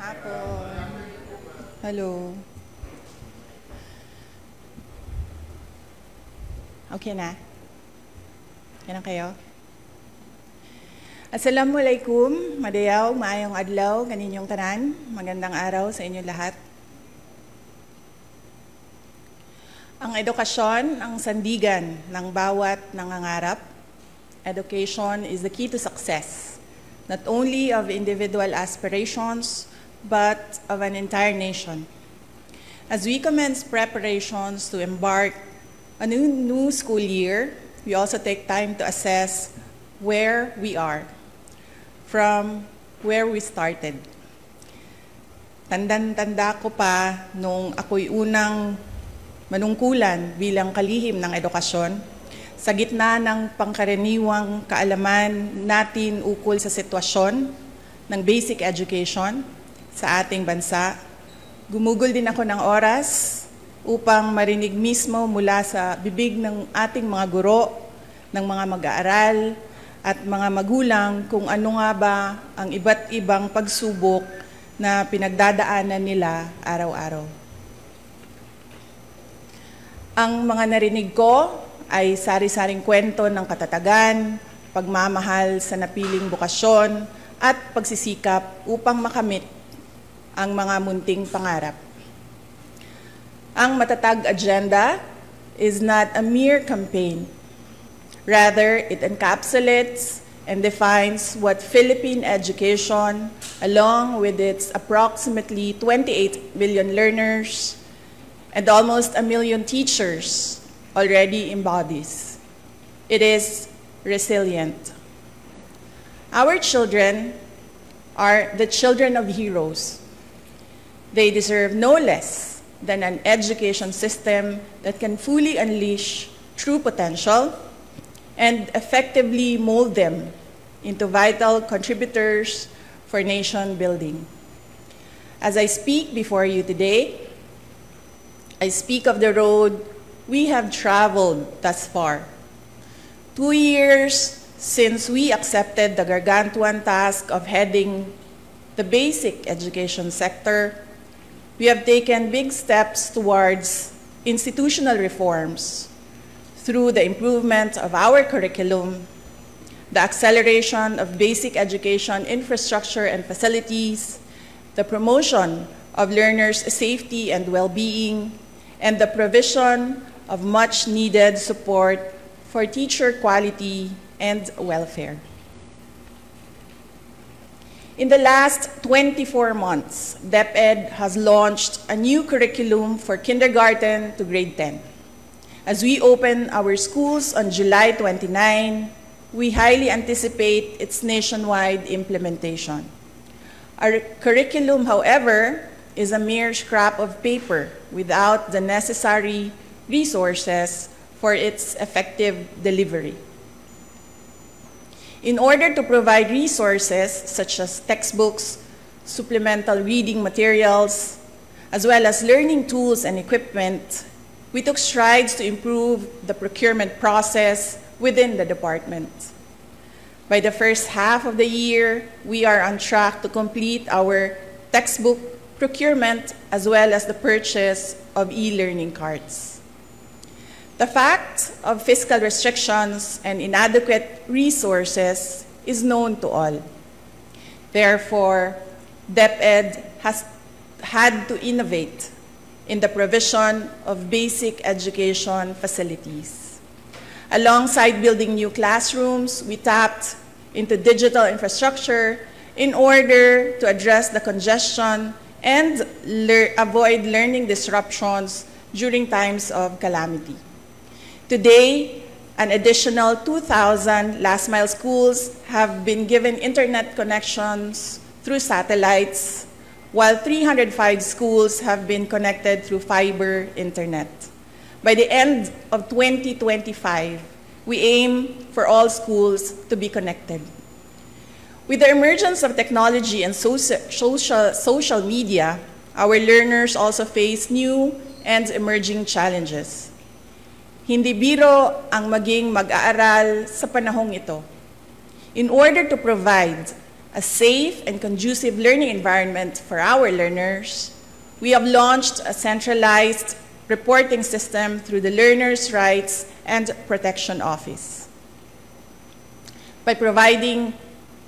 hapon. Hello. Okay na? Okay na kayo? Assalamualaikum, madayaw, maayong adlaw, kaninyong tanan. Magandang araw sa inyo lahat. Ang edukasyon, ang sandigan ng bawat nangangarap. Education is the key to success, not only of individual aspirations, but of an entire nation. As we commence preparations to embark on a new school year, we also take time to assess where we are, from where we started. Tanda ko pa nung ako'y unang manungkulan bilang kalihim ng edukasyon, sa gitna ng pangkaraniwang kaalaman natin ukol sa sitwasyon ng basic education sa ating bansa, gumugol din ako ng oras upang marinig mismo mula sa bibig ng ating mga guro, ng mga mag-aaral at mga magulang kung ano nga ba ang iba't ibang pagsubok na pinagdadaanan nila araw-araw. Ang mga narinig ko ay sari-saring kwento ng katatagan, pagmamahal sa napiling bokasyon, at pagsisikap upang makamit ang mga munting pangarap. Ang matatag agenda is not a mere campaign. Rather, it encapsulates and defines what Philippine education, along with its approximately 28 million learners and almost 1 million teachers, already embodies. It is resilient. Our children are the children of heroes. They deserve no less than an education system that can fully unleash true potential and effectively mold them into vital contributors for nation building. As I speak before you today, I speak of the road we have traveled thus far. 2 years since we accepted the gargantuan task of heading the basic education sector, we have taken big steps towards institutional reforms through the improvement of our curriculum, the acceleration of basic education infrastructure and facilities, the promotion of learners' safety and well-being, and the provision of much-needed support for teacher quality and welfare. In the last 24 months, DepEd has launched a new curriculum for kindergarten to grade 10. As we open our schools on July 29, we highly anticipate its nationwide implementation. Our curriculum, however, is a mere scrap of paper without the necessary resources for its effective delivery. In order to provide resources such as textbooks, supplemental reading materials, as well as learning tools and equipment, we took strides to improve the procurement process within the department. By the first half of the year, we are on track to complete our textbook procurement as well as the purchase of e-learning cards. The fact of fiscal restrictions and inadequate resources is known to all. Therefore, DepEd has had to innovate in the provision of basic education facilities. Alongside building new classrooms, we tapped into digital infrastructure in order to address the congestion and avoid learning disruptions during times of calamity. Today, an additional 2,000 last-mile schools have been given internet connections through satellites, while 305 schools have been connected through fiber internet. By the end of 2025, we aim for all schools to be connected. With the emergence of technology and social media, our learners also face new and emerging challenges. Hindi biro ang maging mag-aaral sa panahong ito. In order to provide a safe and conducive learning environment for our learners, we have launched a centralized reporting system through the Learners' Rights and Protection Office. By providing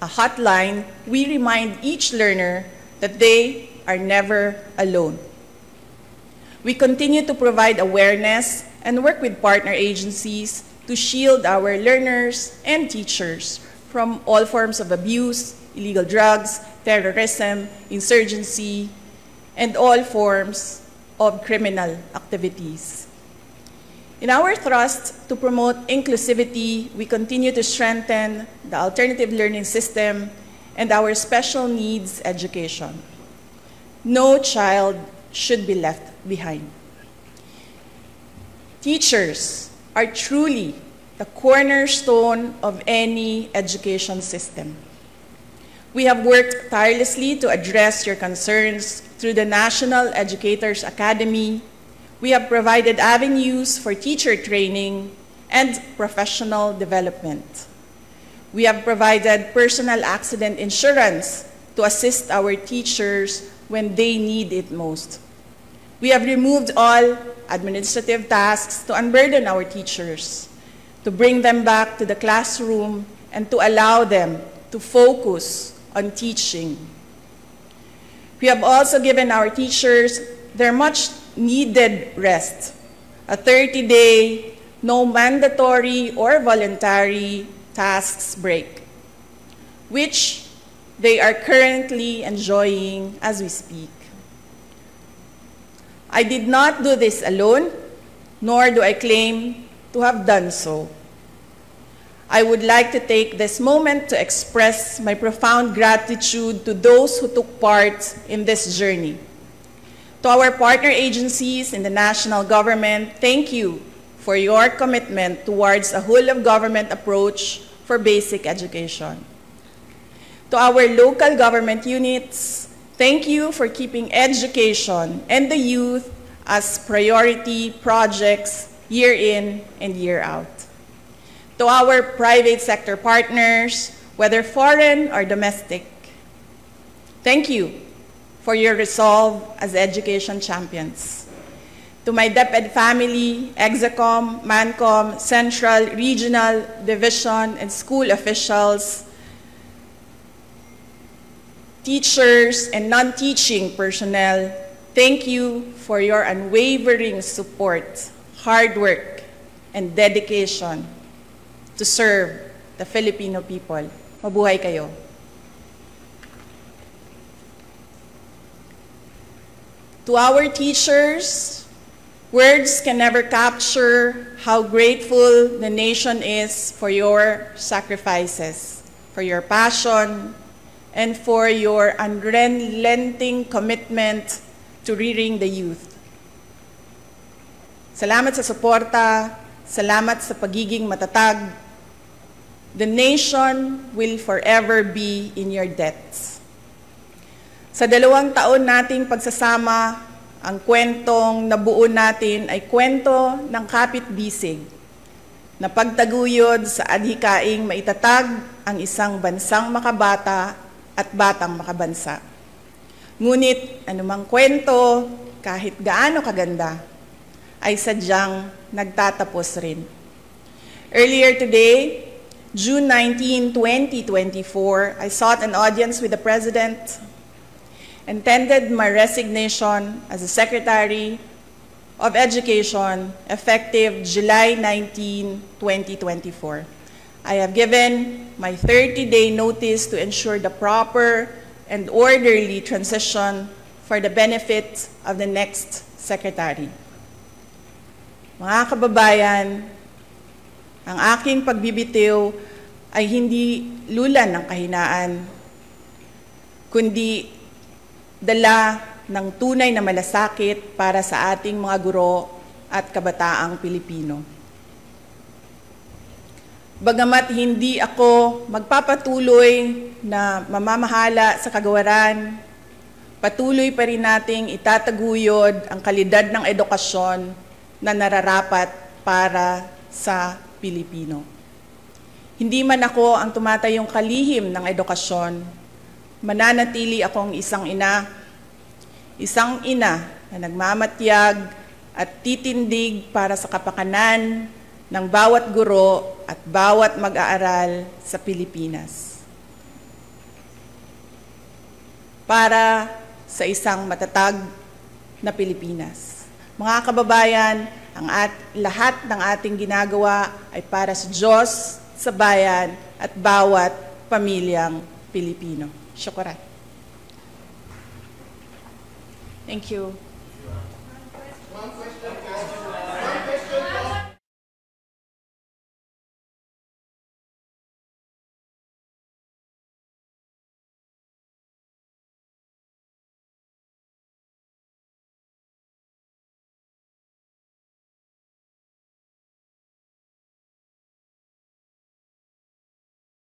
a hotline, we remind each learner that they are never alone. We continue to provide awareness and work with partner agencies to shield our learners and teachers from all forms of abuse, illegal drugs, terrorism, insurgency, and all forms of criminal activities. In our thrust to promote inclusivity, we continue to strengthen the alternative learning system and our special needs education. No child should be left behind. Teachers are truly the cornerstone of any education system. We have worked tirelessly to address your concerns through the National Educators Academy. We have provided avenues for teacher training and professional development. We have provided personal accident insurance to assist our teachers when they need it most. We have removed all administrative tasks to unburden our teachers, to bring them back to the classroom, and to allow them to focus on teaching. We have also given our teachers their much-needed rest, a 30-day, no mandatory or voluntary tasks break, which they are currently enjoying as we speak. I did not do this alone, nor do I claim to have done so. I would like to take this moment to express my profound gratitude to those who took part in this journey. To our partner agencies in the national government, thank you for your commitment towards a whole-of-government approach for basic education. To our local government units, thank you for keeping education and the youth as priority projects year in and year out. To our private sector partners, whether foreign or domestic, thank you for your resolve as education champions. To my DepEd family, Execom, Mancom, Central, Regional, Division, and school officials, teachers, and non-teaching personnel, thank you for your unwavering support, hard work, and dedication to serve the Filipino people. Mabuhay kayo. To our teachers, words can never capture how grateful the nation is for your sacrifices, for your passion, and for your unrelenting commitment to rearing the youth. Salamat sa suporta, salamat sa pagiging matatag. The nation will forever be in your debts. Sa 2 taon nating pagsasama, ang kwentong nabuo natin ay kwento ng kapit-bisig na pagtaguyod sa adhikaing maitatag ang isang bansang makabata at batang makabansa. Ngunit anumang kwento, kahit gaano kaganda, ay sadyang nagtatapos rin. Earlier today, June 19, 2024, I sought an audience with the President and tendered my resignation as the Secretary of Education effective July 19, 2024. I have given my 30-day notice to ensure the proper and orderly transition for the benefit of the next Secretary. Mga kababayan, ang aking pagbibitiw ay hindi lulan ng kahinaan, kundi dala ng tunay na malasakit para sa ating mga guro at kabataang Pilipino. Bagamat hindi ako magpapatuloy na mamamahala sa kagawaran, patuloy pa rin nating itataguyod ang kalidad ng edukasyon na nararapat para sa Pilipino. Hindi man ako ang tumatayong kalihim ng edukasyon, mananatili akong isang ina na nagmamatyag at titindig para sa kapakanan ng bawat guro at bawat mag-aaral sa Pilipinas. Para sa isang matatag na Pilipinas. Mga kababayan, lahat ng ating ginagawa ay para sa Diyos, sa bayan, at bawat pamilyang Pilipino. Syukuran. Thank you.